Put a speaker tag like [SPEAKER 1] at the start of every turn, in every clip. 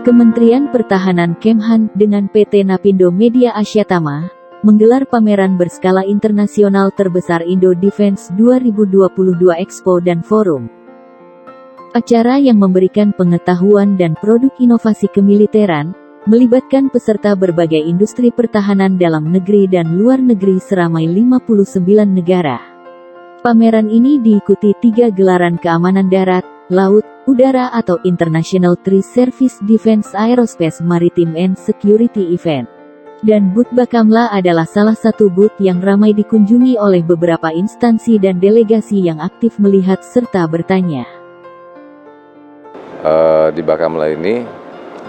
[SPEAKER 1] Kementerian Pertahanan Kemhan dengan PT Napindo Media Asia Tama menggelar pameran berskala internasional terbesar Indo Defense 2022 Expo dan Forum. Acara yang memberikan pengetahuan dan produk inovasi kemiliteran, melibatkan peserta berbagai industri pertahanan dalam negeri dan luar negeri seramai 59 negara. Pameran ini diikuti 3 gelaran keamanan darat, laut, udara atau International Tree Service Defense Aerospace Maritime and Security Event. Dan booth Bakamla adalah salah satu booth yang ramai dikunjungi oleh beberapa instansi dan delegasi yang aktif melihat serta bertanya.
[SPEAKER 2] Di Bakamla ini,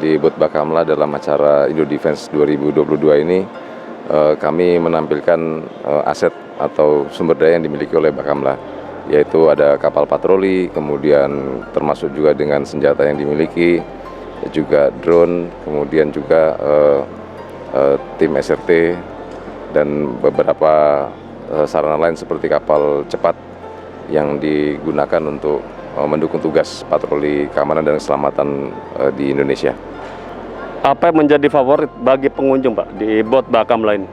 [SPEAKER 2] di booth Bakamla dalam acara Indo Defense 2022 ini, kami menampilkan aset atau sumber daya yang dimiliki oleh Bakamla, yaitu ada kapal patroli, kemudian termasuk juga dengan senjata yang dimiliki, juga drone, kemudian juga tim SRT, dan beberapa sarana lain seperti kapal cepat yang digunakan untuk mendukung tugas patroli keamanan dan keselamatan di Indonesia.
[SPEAKER 3] Apa yang menjadi favorit bagi pengunjung, Pak, di booth Bakamla ini?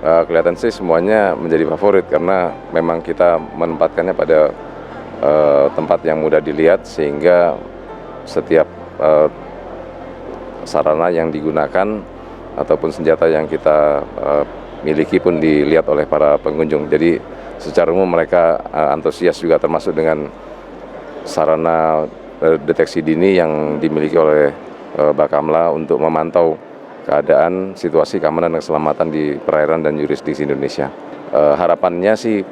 [SPEAKER 2] Kelihatan sih semuanya menjadi favorit karena memang kita menempatkannya pada tempat yang mudah dilihat, sehingga setiap sarana yang digunakan ataupun senjata yang kita miliki pun dilihat oleh para pengunjung. Jadi secara umum mereka antusias juga, termasuk dengan sarana deteksi dini yang dimiliki oleh Bakamla untuk memantau keadaan situasi keamanan dan keselamatan di perairan dan yurisdiksi Indonesia. Harapannya sih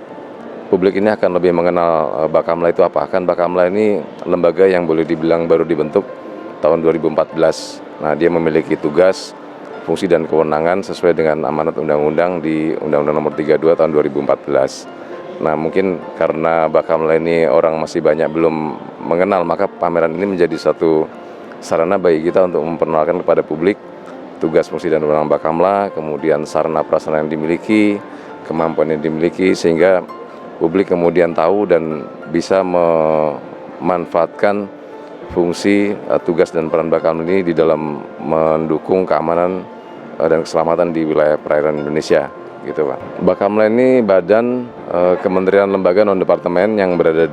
[SPEAKER 2] publik ini akan lebih mengenal Bakamla itu apa. Kan Bakamla ini lembaga yang boleh dibilang baru dibentuk tahun 2014. Nah, dia memiliki tugas, fungsi dan kewenangan sesuai dengan amanat undang-undang di Undang-Undang Nomor 32 tahun 2014. Nah, mungkin karena Bakamla ini orang masih banyak belum mengenal, maka pameran ini menjadi satu sarana bagi kita untuk memperkenalkan kepada publik tugas, fungsi dan wewenang Bakamla, kemudian sarana prasarana yang dimiliki, kemampuan yang dimiliki, sehingga publik kemudian tahu dan bisa memanfaatkan fungsi, tugas dan peran Bakamla ini di dalam mendukung keamanan dan keselamatan di wilayah perairan Indonesia, gitu Pak. Bakamla ini badan kementerian lembaga non-departemen yang berada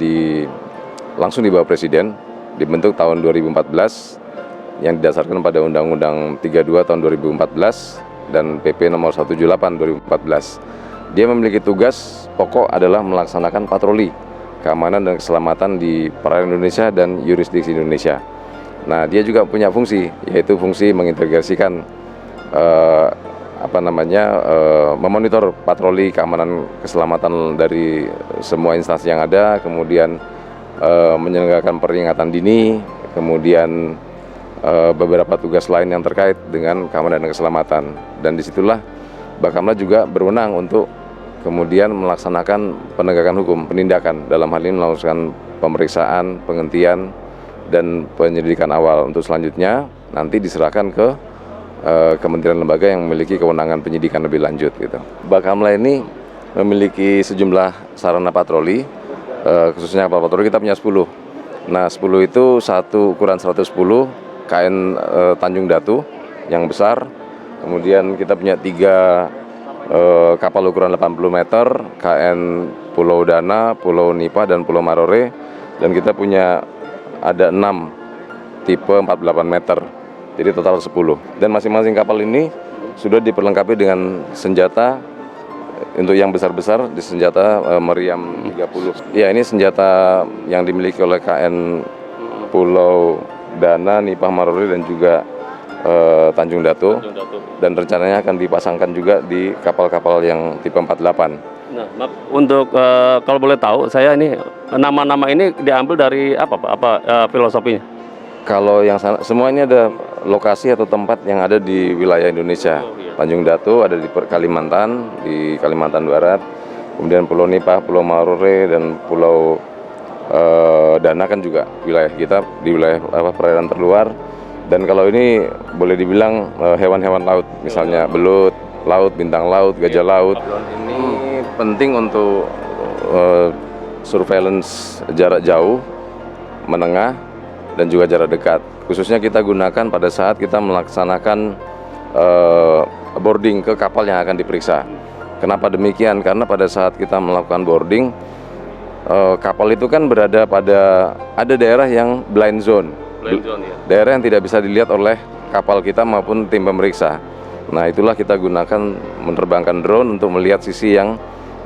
[SPEAKER 2] langsung di bawah Presiden, dibentuk tahun 2014, yang didasarkan pada Undang-Undang 32 tahun 2014 dan PP nomor 178 2014. Dia memiliki tugas pokok adalah melaksanakan patroli keamanan dan keselamatan di perairan Indonesia dan yurisdiksi Indonesia. Nah, dia juga punya fungsi, yaitu fungsi mengintegrasikan memonitor patroli keamanan keselamatan dari semua instansi yang ada, kemudian menyelenggarakan peringatan dini, kemudian beberapa tugas lain yang terkait dengan keamanan dan keselamatan. Dan disitulah Bakamla juga berwenang untuk kemudian melaksanakan penegakan hukum, penindakan, dalam hal ini melakukan pemeriksaan, penghentian, dan penyelidikan awal. Untuk selanjutnya nanti diserahkan ke kementerian lembaga yang memiliki kewenangan penyidikan lebih lanjut, gitu. Bakamla ini memiliki sejumlah sarana patroli, khususnya kapal patroli kita punya 10. Nah, 10 itu satu ukuran 110 KN Tanjung Datu yang besar, kemudian kita punya 3 kapal ukuran 80 meter KN Pulau Dana, Pulau Nipa, dan Pulau Marore, dan kita punya ada 6 tipe 48 meter, jadi total 10. Dan masing-masing kapal ini sudah diperlengkapi dengan senjata. Untuk yang besar-besar di senjata meriam 30. Ya, ini senjata yang dimiliki oleh KN Pulau Dana, Nipah, Marore, dan juga Tanjung Datu. Dan rencananya akan dipasangkan juga di kapal-kapal yang tipe 48.
[SPEAKER 3] Nah, untuk kalau boleh tahu, saya ini nama-nama ini diambil dari apa, Pak? Apa filosofinya?
[SPEAKER 2] Kalau yang semua ini ada lokasi atau tempat yang ada di wilayah Indonesia. Tanjung Datu ada di Kalimantan Barat, kemudian Pulau Nipah, Pulau Marore, dan Pulau Dana kan juga wilayah kita, di wilayah perairan terluar. Dan kalau ini boleh dibilang hewan-hewan laut, misalnya belut laut, bintang laut, gajah laut. Ini penting untuk surveillance jarak jauh, menengah, dan juga jarak dekat. Khususnya kita gunakan pada saat kita melaksanakan boarding ke kapal yang akan diperiksa. Kenapa demikian? Karena pada saat kita melakukan boarding, kapal itu kan berada ada daerah yang blind zone,
[SPEAKER 3] Blind zone, ya.
[SPEAKER 2] daerah yang tidak bisa dilihat oleh kapal kita maupun tim pemeriksa. Nah, itulah kita gunakan menerbangkan drone untuk melihat sisi yang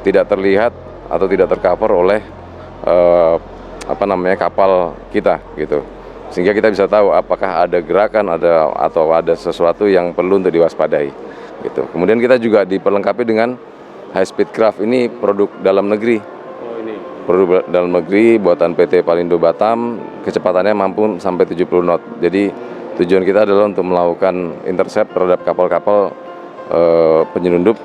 [SPEAKER 2] tidak terlihat atau tidak tercover oleh kapal kita gitu. Sehingga kita bisa tahu apakah ada gerakan atau ada sesuatu yang perlu untuk diwaspadai gitu. Kemudian kita juga diperlengkapi dengan high speed craft. Ini produk dalam negeri.
[SPEAKER 3] Oh, ini.
[SPEAKER 2] Produk dalam negeri buatan PT Palindo Batam, kecepatannya mampu sampai 70 knot. Jadi tujuan kita adalah untuk melakukan intercept terhadap kapal-kapal penyelundup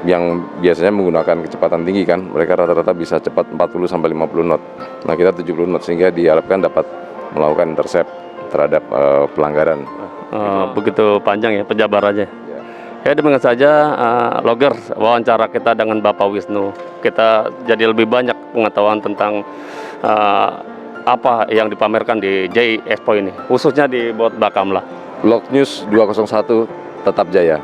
[SPEAKER 2] yang biasanya menggunakan kecepatan tinggi kan. Mereka rata-rata bisa cepat 40 sampai 50 knot. Nah, kita 70 knot sehingga diharapkan dapat melakukan intercept terhadap pelanggaran.
[SPEAKER 3] Begitu panjang ya penjabarannya. Ya, demikian saja logger wawancara kita dengan Bapak Wisnu. Kita jadi lebih banyak pengetahuan tentang apa yang dipamerkan di JI Expo ini, khususnya di Boat Bakamla.
[SPEAKER 2] Log News 201 tetap jaya.